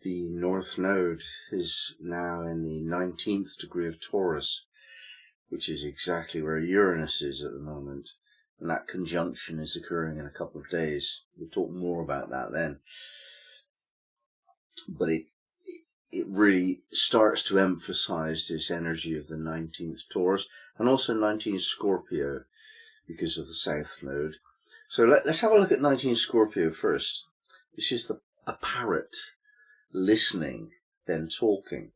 The North Node is now in the 19th degree of Taurus, which is exactly where Uranus is at the moment. And that conjunction is occurring in a couple of days. We'll talk more about that then. But it really starts to emphasize this energy of the 19th Taurus and also 19th Scorpio because of the South Node. So let's have a look at 19th Scorpio first. This is a parrot listening, then talking.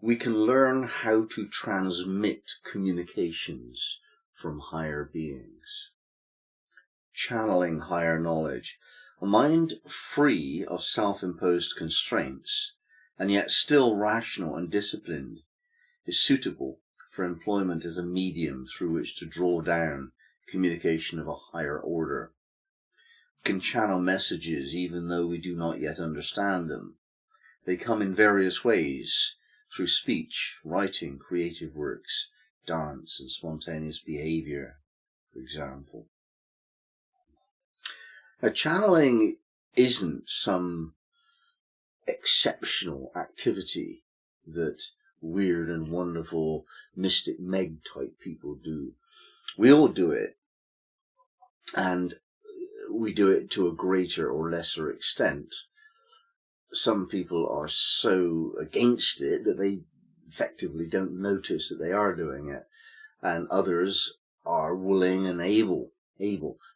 We can learn how to transmit communications from higher beings. Channeling higher knowledge. A mind free of self-imposed constraints, and yet still rational and disciplined, is suitable for employment as a medium through which to draw down communication of a higher order. We can channel messages even though we do not yet understand them. They come in various ways, through speech, writing, creative works, dance, and spontaneous behavior, for example. Now, channeling isn't some exceptional activity that weird and wonderful mystic Meg type people do. We all do it, and we do it to a greater or lesser extent. Some people are so against it that they effectively don't notice that they are doing it, and others are willing and able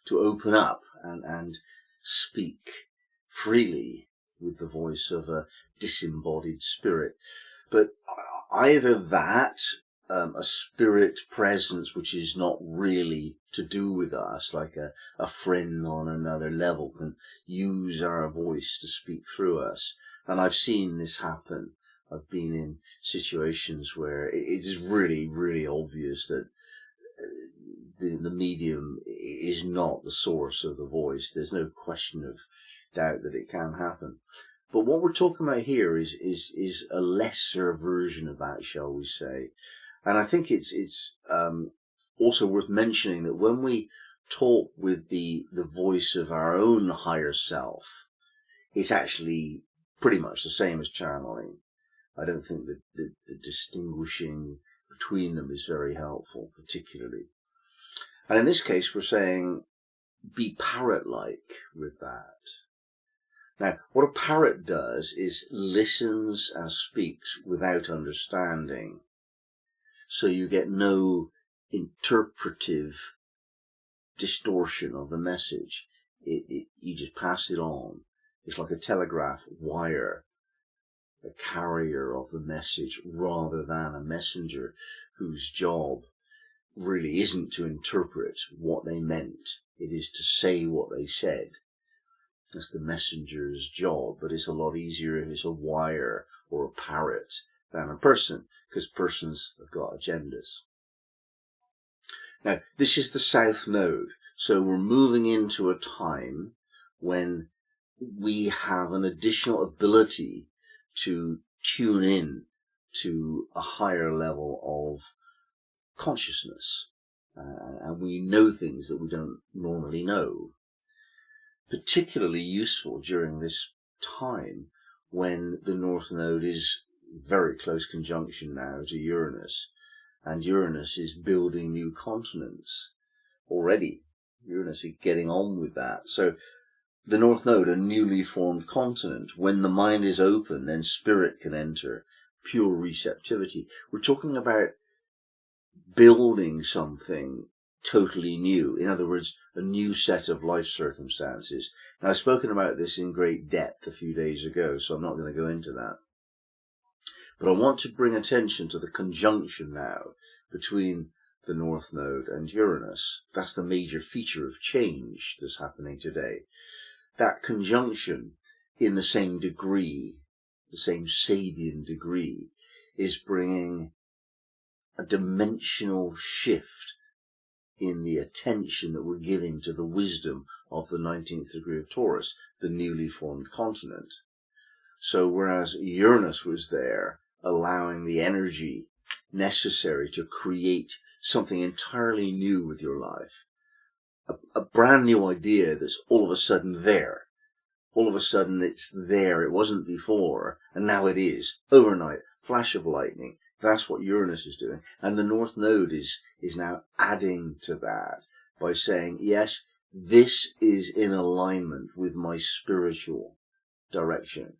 to open up and speak freely with the voice of a disembodied spirit. But either that, a spirit presence which is not really to do with us, like a friend on another level, can use our voice to speak through us. And I've seen this happen. I've been in situations where it is really, really obvious that the medium is not the source of the voice. There's no question of doubt that it can happen. But what we're talking about here is a lesser version of that, shall we say. And I think it's also worth mentioning that when we talk with the voice of our own higher self, it's actually pretty much the same as channeling. I don't think that the distinguishing between them is very helpful, particularly. And in this case, we're saying, be parrot-like with that. Now, what a parrot does is listens and speaks without understanding. So you get no interpretive distortion of the message. You just pass it on. It's like a telegraph wire, a carrier of the message rather than a messenger whose job really isn't to interpret what they meant. It is to say what they said. That's the messenger's job, but it's a lot easier if it's a wire or a parrot than a person, because persons have got agendas. Now, this is the South Node, so we're moving into a time when we have an additional ability to tune in to a higher level of consciousness, and we know things that we don't normally know. Particularly useful during this time when the North Node is very close conjunction now to Uranus, and Uranus is building new continents already. Uranus is getting on with that. So the North Node, a newly formed continent. When the mind is open, then spirit can enter, pure receptivity. We're talking about building something totally new. In other words, a new set of life circumstances. Now, I've spoken about this in great depth a few days ago, so I'm not going to go into that. But I want to bring attention to the conjunction now between the North Node and Uranus. That's the major feature of change that's happening today. That conjunction in the same degree, the same Sabian degree, is bringing a dimensional shift in the attention that we're giving to the wisdom of the 19th degree of Taurus, the newly formed continent. So whereas Uranus was there, allowing the energy necessary to create something entirely new with your life, a brand new idea that's all of a sudden there, all of a sudden it's there. It wasn't before, and now it is. Overnight, flash of lightning. That's what Uranus is doing. And the North Node is now adding to that by saying, yes, this is in alignment with my spiritual direction.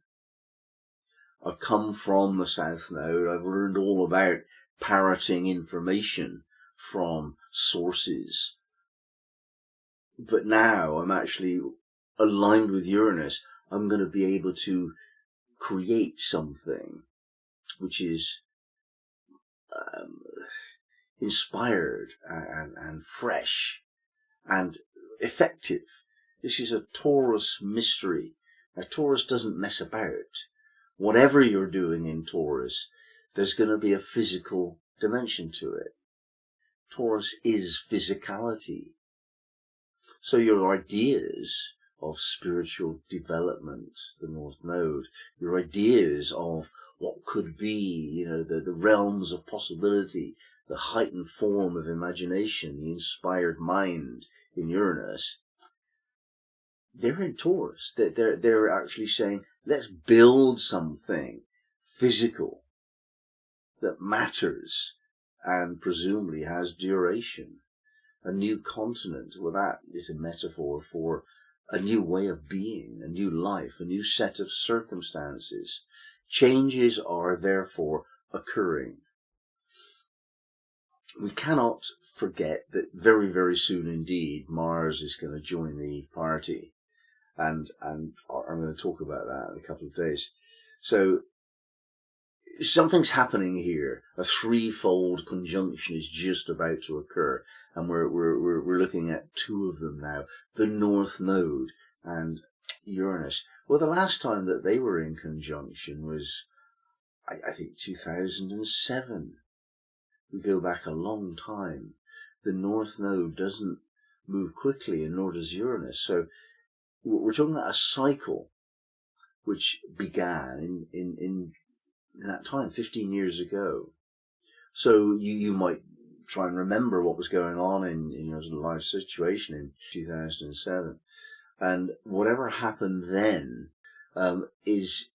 I've come from the South Node. I've learned all about parroting information from sources. But now I'm actually aligned with Uranus. I'm going to be able to create something which is inspired and fresh and effective. This is a Taurus mystery. Now, Taurus doesn't mess about. Whatever you're doing in Taurus, there's going to be a physical dimension to it. Taurus is physicality. So your ideas of spiritual development, the North Node, your ideas of what could be, the realms of possibility, the heightened form of imagination, the inspired mind in Uranus, they're in Taurus. They're actually saying, let's build something physical that matters and presumably has duration. A new continent, well, that is a metaphor for a new way of being, a new life, a new set of circumstances. Changes are therefore occurring. We cannot forget that very, very soon indeed, Mars is going to join the party. And I'm going to talk about that in a couple of days. So something's happening here. A threefold conjunction is just about to occur, and we're looking at two of them now: the North Node and Uranus. Well, the last time that they were in conjunction was, I think, 2007. We go back a long time. The North Node doesn't move quickly, and nor does Uranus. So we're talking about a cycle which began in that time, 15 years ago. So you might try and remember what was going on in your life situation in 2007. And whatever happened then is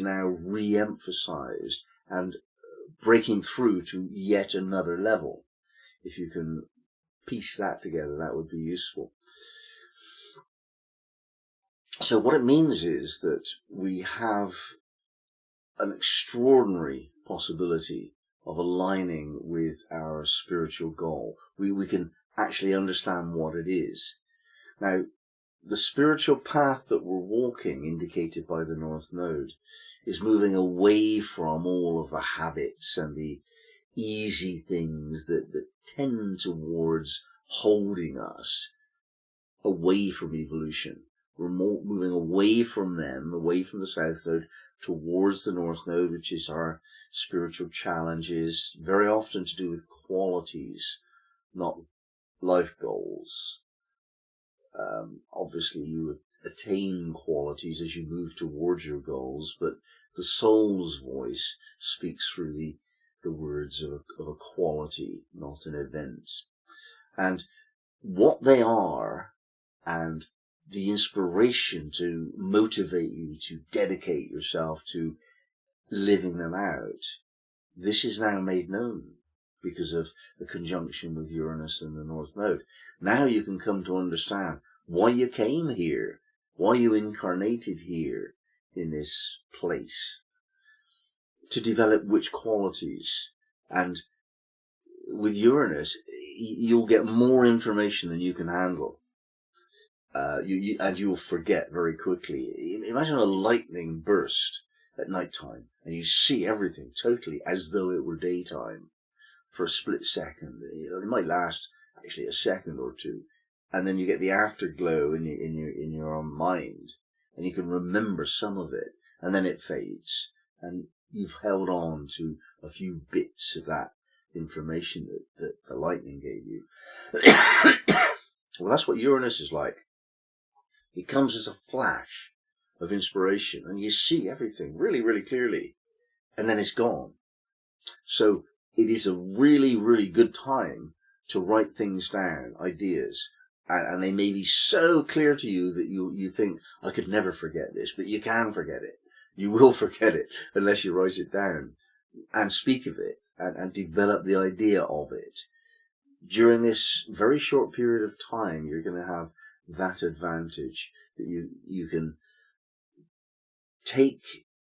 now re-emphasized and breaking through to yet another level. If you can piece that together, that would be useful. So what it means is that we have an extraordinary possibility of aligning with our spiritual goal. We can actually understand what it is. Now, the spiritual path that we're walking, indicated by the North Node, is moving away from all of the habits and the easy things that tend towards holding us away from evolution. We're moving away from them, away from the South Node, towards the North Node, which is our spiritual challenges, very often to do with qualities, not life goals. Obviously, you attain qualities as you move towards your goals, but the soul's voice speaks through the words of a quality, not an event. And what they are, and the inspiration to motivate you to dedicate yourself to living them out, this is now made known because of the conjunction with Uranus and the North Node. Now you can come to understand why you came here, why you incarnated here in this place, to develop which qualities. And with Uranus, you'll get more information than you can handle. And you'll forget very quickly. Imagine a lightning burst at night time, and you see everything totally as though it were daytime for a split second. It might last actually a second or two, and then you get the afterglow in your own mind, and you can remember some of it, and then it fades, and you've held on to a few bits of that information that the lightning gave you. Well, that's what Uranus is like. It comes as a flash of inspiration, and you see everything really, really clearly, and then it's gone. So it is a really, really good time to write things down, ideas, And they may be so clear to you that you think, I could never forget this, but you can forget it. You will forget it unless you write it down and speak of it and develop the idea of it. During this very short period of time, you're going to have that advantage that you can take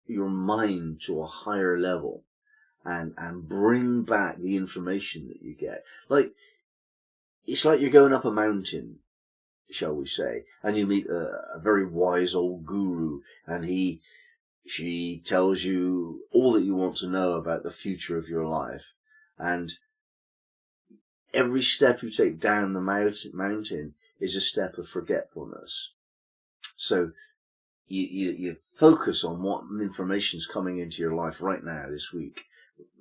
your mind to a higher level and bring back the information that you get. Like, it's like you're going up a mountain, shall we say, and you meet a very wise old guru, and she tells you all that you want to know about the future of your life. And every step you take down the mountain is a step of forgetfulness. So you focus on what information's coming into your life right now, this week,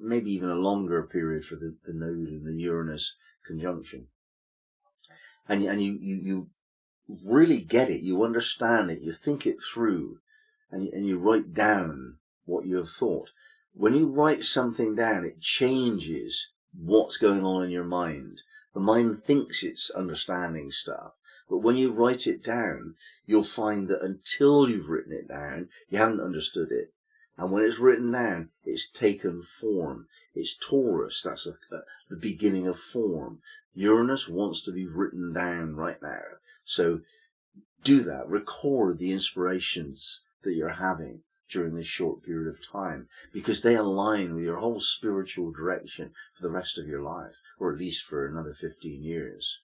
maybe even a longer period for the node and the Uranus conjunction. And you really get it, you understand it, you think it through, and you write down what you have thought. When you write something down, it changes what's going on in your mind. The mind thinks it's understanding stuff, but when you write it down, you'll find that until you've written it down, you haven't understood it. And when it's written down, it's taken form. It's Taurus, that's the beginning of form. Uranus wants to be written down right now. So do that, record the inspirations that you're having during this short period of time, because they align with your whole spiritual direction for the rest of your life, or at least for another 15 years.